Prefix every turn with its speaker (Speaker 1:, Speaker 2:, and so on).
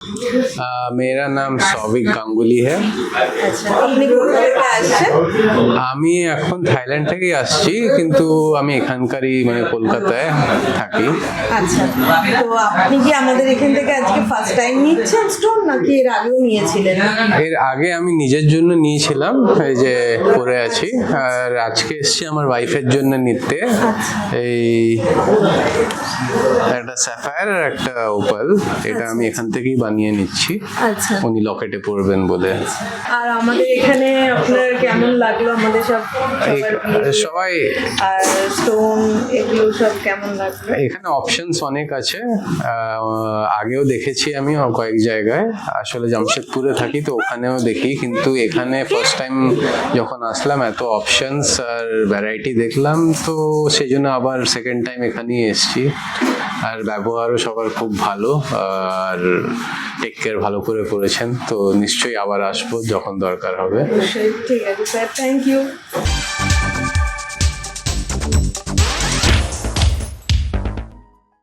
Speaker 1: मेरा नाम सौविक गांगुली है।
Speaker 2: আচ্ছা, আপনি কোথা থেকে আসছেন?
Speaker 1: আমি এখন থাইল্যান্ড থেকেই আসছি, কিন্তু আমি এখানকারই মানে কলকাতায় থাকি।
Speaker 2: আচ্ছা, তো আপনি কি আমাদের এখান থেকে আজকে ফার্স্ট টাইম নিচ্ছেন স্টোন, নাকি এর আগেও নিয়েছিলেন?
Speaker 1: এর আগে আমি নিজের জন্য নিয়েছিলাম, এই যে পরে আছি, আর আজকে এসেছি আমার ওয়াইফের জন্য নিতে। এই একটা স্যাফায়ার আর একটা ওপাল, এটা আমি এখান থেকেই বানিয়ে নিচ্ছি।
Speaker 2: আচ্ছা,
Speaker 1: উনি লকেটে পরবেন বলে।
Speaker 2: আর আমাদের এখানে আপনার কেমন লাগলো? আমাদের সবার behavior
Speaker 1: সবাই
Speaker 2: আর স্টোন এগুলো সব কেমন লাগলো?
Speaker 1: এখানে অপশনস অনেক আছে। আগেও দেখেছি আমি কয়েক জায়গায়, আসলে জামশেদপুরে থাকি তো ওখানেও দেখি, কিন্তু এখানে ফার্স্ট টাইম যখন আসলাম এত অপশনস আর ভ্যারাইটি দেখলাম, তো সেই জন্য আবার সেকেন্ড টাইম এখানেই এসেছি। আর ব্যবহারও সবার খুব ভালো, আর টেক কেয়ার ভালো করে করেছেন, তো নিশ্চয়ই আবার আসবো যখন দরকার হবে।
Speaker 2: অবশ্যই, ঠিক আছে স্যার, থ্যাংক ইউ।